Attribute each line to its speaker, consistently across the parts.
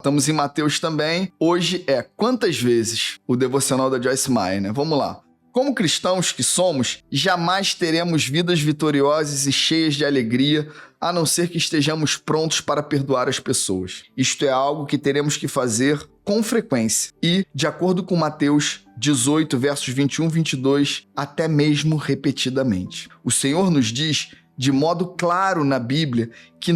Speaker 1: Estamos em Mateus também. Hoje é Quantas Vezes? O devocional da Joyce Meyer, né? Vamos lá. Como cristãos que somos, jamais teremos vidas vitoriosas e cheias de alegria, a não ser que estejamos prontos para perdoar as pessoas. Isto é algo que teremos que fazer com frequência e, de acordo com Mateus 18, versos 21 e 22, até mesmo repetidamente. O Senhor nos diz de modo claro na Bíblia que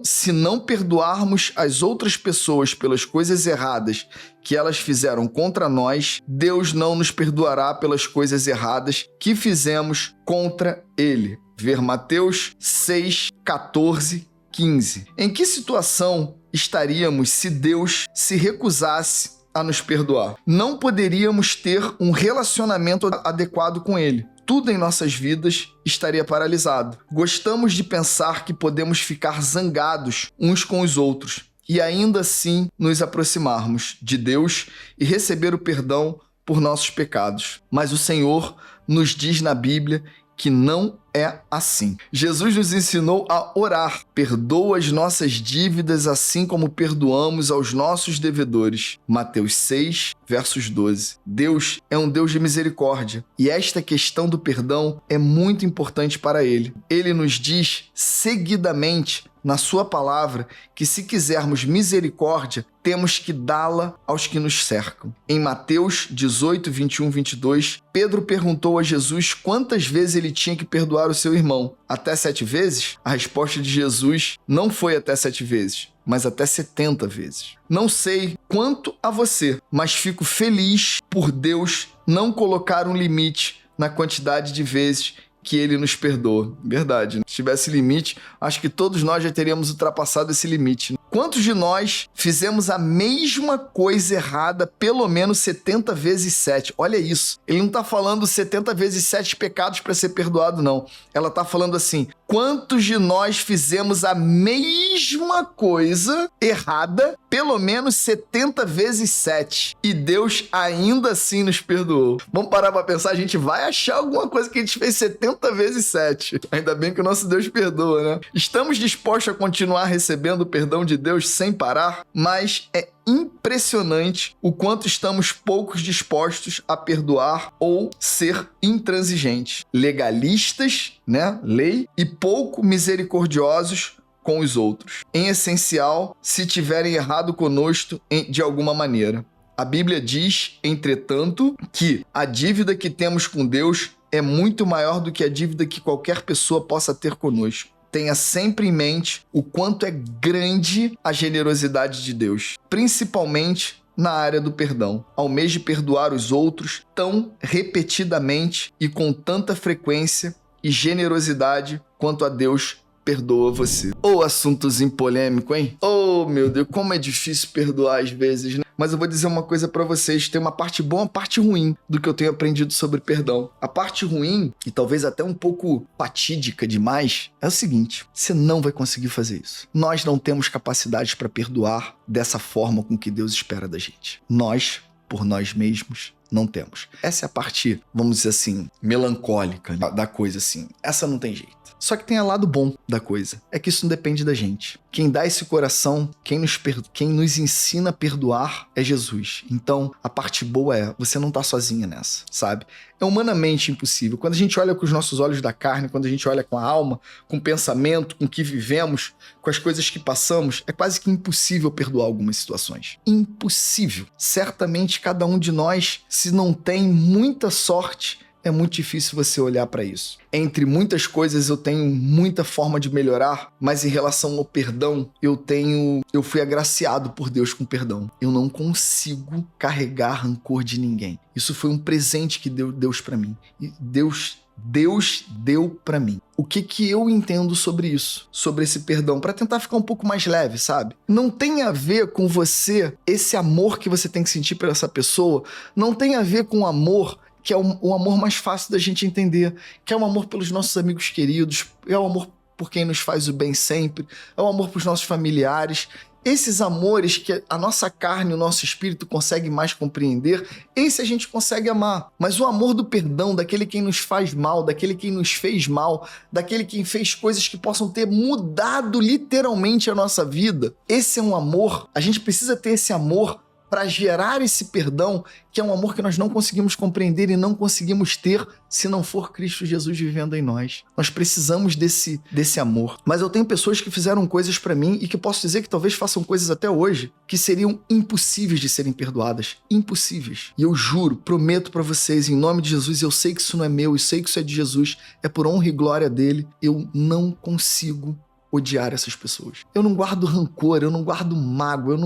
Speaker 1: se não perdoarmos as outras pessoas pelas coisas erradas que elas fizeram contra nós, Deus não nos perdoará pelas coisas erradas que fizemos contra Ele. Ver Mateus 6, 14, 15. Em que situação estaríamos se Deus se recusasse a nos perdoar? Não poderíamos ter um relacionamento adequado com Ele. Tudo em nossas vidas estaria paralisado. Gostamos de pensar que podemos ficar zangados uns com os outros e ainda assim nos aproximarmos de Deus e receber o perdão por nossos pecados. Mas o Senhor nos diz na Bíblia que não é assim. Jesus nos ensinou a orar. Perdoa as nossas dívidas assim como perdoamos aos nossos devedores. Mateus 6, versos 12. Deus é um Deus de misericórdia e esta questão do perdão é muito importante para Ele. Ele nos diz seguidamente na sua palavra que se quisermos misericórdia, temos que dá-la aos que nos cercam. Em Mateus 18, 21, 22, Pedro perguntou a Jesus quantas vezes ele tinha que perdoar o seu irmão. Até 7 vezes? A resposta de Jesus não foi até 7 vezes, mas até 70 vezes. Não sei quanto a você, mas fico feliz por Deus não colocar um limite na quantidade de vezes que Ele nos perdoa. Verdade, né? Se tivesse limite, acho que todos nós já teríamos ultrapassado esse limite. Quantos de nós fizemos a mesma coisa errada pelo menos 70 vezes 7? Olha isso. Ele não está falando 70 vezes 7 pecados para ser perdoado, não. Ela está falando assim, quantos de nós fizemos a mesma coisa errada pelo menos 70 vezes 7? E Deus ainda assim nos perdoou. Vamos parar para pensar, a gente vai achar alguma coisa que a gente fez 70 vezes 7. Ainda bem que o nosso Deus perdoa, né? Estamos dispostos a continuar recebendo o perdão de Deus sem parar, mas é impressionante o quanto estamos poucos dispostos a perdoar ou ser intransigentes, legalistas, né, lei, e pouco misericordiosos com os outros. Em essencial, se tiverem errado conosco de alguma maneira. A Bíblia diz, entretanto, que a dívida que temos com Deus é muito maior do que a dívida que qualquer pessoa possa ter conosco. Tenha sempre em mente o quanto é grande a generosidade de Deus, principalmente na área do perdão. Almeje perdoar os outros tão repetidamente e com tanta frequência e generosidade quanto a Deus perdoa você. Ô, assuntozinho polêmico, hein? Oh, meu Deus, como é difícil perdoar às vezes, né? Mas eu vou dizer uma coisa pra vocês, tem uma parte boa e uma parte ruim do que eu tenho aprendido sobre perdão. A parte ruim, e talvez até um pouco fatídica demais, é o seguinte, você não vai conseguir fazer isso. Nós não temos capacidade para perdoar dessa forma com que Deus espera da gente. Nós, por nós mesmos, não temos. Essa é a parte, vamos dizer assim, melancólica da coisa, assim. Essa não tem jeito. Só que tem o lado bom da coisa, é que isso não depende da gente. Quem dá esse coração, quem nos ensina a perdoar é Jesus. Então, a parte boa é, você não tá sozinha nessa, sabe? É humanamente impossível. Quando a gente olha com os nossos olhos da carne, quando a gente olha com a alma, com o pensamento, com o que vivemos, com as coisas que passamos, é quase que impossível perdoar algumas situações. Impossível. Certamente cada um de nós, se não tem muita sorte, é muito difícil você olhar para isso. Entre muitas coisas eu tenho muita forma de melhorar, mas em relação ao perdão, eu fui agraciado por Deus com perdão. Eu não consigo carregar rancor de ninguém. Isso foi um presente que deu Deus para mim. E Deus deu para mim. O que eu entendo sobre isso? Sobre esse perdão? Para tentar ficar um pouco mais leve, sabe? Não tem a ver com você, esse amor que você tem que sentir por essa pessoa, não tem a ver com o amor que é o amor mais fácil da gente entender, que é o amor pelos nossos amigos queridos, é o amor por quem nos faz o bem sempre, é o amor para os nossos familiares. Esses amores que a nossa carne e o nosso espírito conseguem mais compreender, esse a gente consegue amar. Mas o amor do perdão, daquele quem nos faz mal, daquele quem nos fez mal, daquele quem fez coisas que possam ter mudado literalmente a nossa vida, esse é um amor, a gente precisa ter esse amor para gerar esse perdão, que é um amor que nós não conseguimos compreender e não conseguimos ter se não for Cristo Jesus vivendo em nós. Nós precisamos desse amor. Mas eu tenho pessoas que fizeram coisas para mim e que posso dizer que talvez façam coisas até hoje que seriam impossíveis de serem perdoadas. Impossíveis. E eu juro, prometo para vocês, em nome de Jesus, eu sei que isso não é meu, eu sei que isso é de Jesus, é por honra e glória dele, eu não consigo odiar essas pessoas. Eu não guardo rancor, eu não guardo mágoa,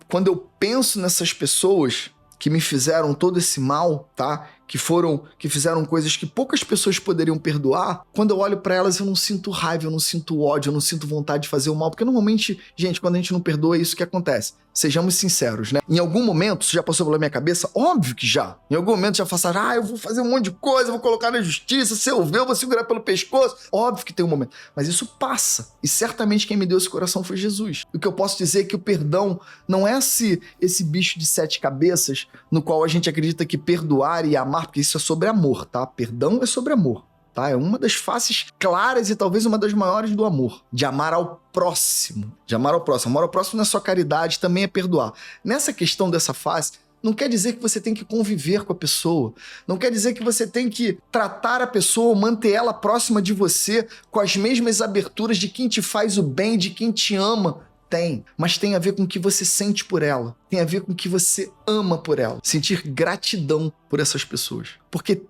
Speaker 1: quando eu penso nessas pessoas que me fizeram todo esse mal, tá? Que fizeram coisas que poucas pessoas poderiam perdoar, quando eu olho pra elas eu não sinto raiva, eu não sinto ódio, eu não sinto vontade de fazer o mal, porque normalmente, gente, quando a gente não perdoa é isso que acontece. Sejamos sinceros, né? Em algum momento, isso já passou pela minha cabeça? Óbvio que já. Em algum momento já passaram, eu vou fazer um monte de coisa, vou colocar na justiça, se eu ver, eu vou segurar pelo pescoço. Óbvio que tem um momento. Mas isso passa. E certamente quem me deu esse coração foi Jesus. O que eu posso dizer é que o perdão não é esse bicho de 7 cabeças no qual a gente acredita que perdoar e amar, porque isso é sobre amor, tá? Perdão é sobre amor. Tá? É uma das faces claras e talvez uma das maiores do amor, de amar ao próximo. De amar ao próximo. Amar ao próximo não é só caridade, também é perdoar. Nessa questão dessa face, não quer dizer que você tem que conviver com a pessoa. Não quer dizer que você tem que tratar a pessoa, manter ela próxima de você com as mesmas aberturas de quem te faz o bem, de quem te ama. Tem, mas tem a ver com o que você sente por ela. Tem a ver com o que você ama por ela. Sentir gratidão por essas pessoas. Porque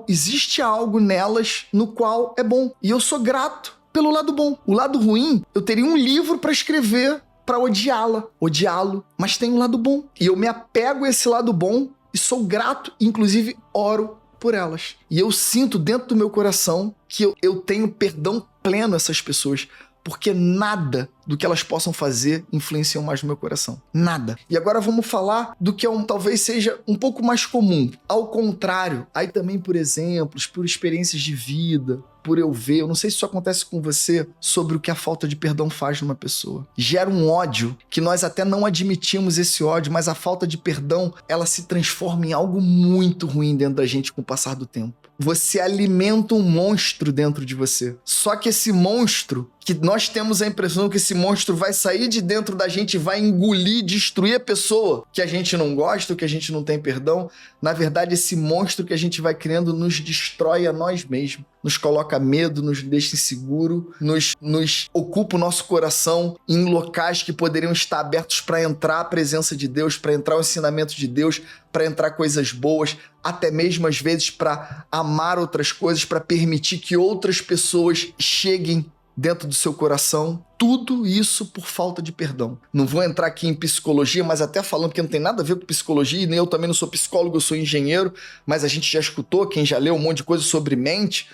Speaker 1: existe algo nelas no qual é bom. E eu sou grato pelo lado bom. O lado ruim, eu teria um livro para escrever para odiá-lo. Mas tem um lado bom. E eu me apego a esse lado bom e sou grato, inclusive oro por elas. E eu sinto dentro do meu coração que eu tenho perdão pleno a essas pessoas. Porque nada do que elas possam fazer influenciam mais no meu coração. Nada. E agora vamos falar do que talvez seja um pouco mais comum. Ao contrário, aí também por exemplos, por experiências de vida, por eu ver, eu não sei se isso acontece com você, sobre o que a falta de perdão faz numa pessoa. Gera um ódio, que nós até não admitimos esse ódio, mas a falta de perdão, ela se transforma em algo muito ruim dentro da gente com o passar do tempo. Você alimenta um monstro dentro de você. Só que esse monstro, que nós temos a impressão que esse monstro vai sair de dentro da gente, vai engolir, destruir a pessoa que a gente não gosta, que a gente não tem perdão. Na verdade, esse monstro que a gente vai criando nos destrói a nós mesmos. Nos coloca medo, nos deixa inseguro, nos ocupa o nosso coração em locais que poderiam estar abertos para entrar a presença de Deus, para entrar o ensinamento de Deus, para entrar coisas boas, até mesmo às vezes para amar outras coisas, para permitir que outras pessoas cheguem dentro do seu coração. Tudo isso por falta de perdão. Não vou entrar aqui em psicologia, mas até falando que não tem nada a ver com psicologia, e nem eu também não sou psicólogo, eu sou engenheiro, mas a gente já escutou, quem já leu um monte de coisa sobre mente,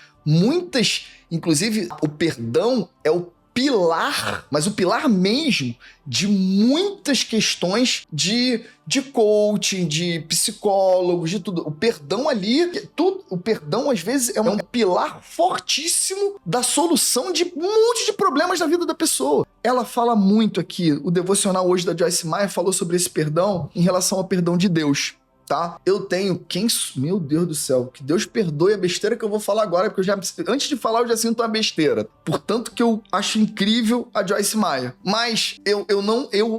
Speaker 1: inclusive o perdão é o pilar, mas o pilar mesmo, de muitas questões de coaching, de psicólogos, de tudo. O perdão o perdão às vezes é um pilar fortíssimo da solução de um monte de problemas na vida da pessoa. Ela fala muito aqui, o devocional hoje da Joyce Meyer falou sobre esse perdão em relação ao perdão de Deus. Tá? Meu Deus do céu, que Deus perdoe a besteira que eu vou falar agora, porque antes de falar eu já sinto uma besteira. Portanto que eu acho incrível a Joyce Meyer. Mas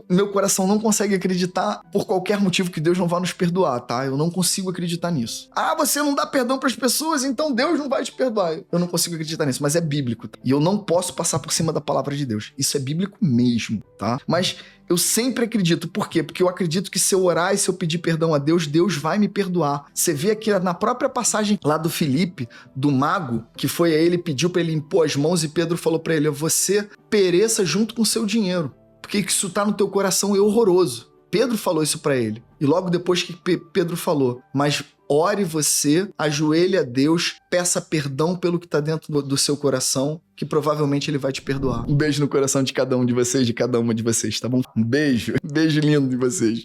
Speaker 1: meu coração não consegue acreditar por qualquer motivo que Deus não vá nos perdoar, tá? Eu não consigo acreditar nisso. Você não dá perdão para as pessoas, então Deus não vai te perdoar. Eu não consigo acreditar nisso, mas é bíblico. Tá? E eu não posso passar por cima da palavra de Deus. Isso é bíblico mesmo, tá? Mas eu sempre acredito. Por quê? Porque eu acredito que se eu orar e se eu pedir perdão a Deus, Deus vai me perdoar. Você vê aqui na própria passagem lá do Filipe, do mago, que foi a ele, pediu para ele impor as mãos e Pedro falou para ele, você pereça junto com o seu dinheiro, porque isso tá no teu coração é horroroso. Pedro falou isso para ele. E logo depois que Pedro falou, mas ore você, ajoelhe a Deus, peça perdão pelo que está dentro do seu coração, que provavelmente ele vai te perdoar. Um beijo no coração de cada um de vocês, de cada uma de vocês, tá bom? Um beijo lindo de vocês.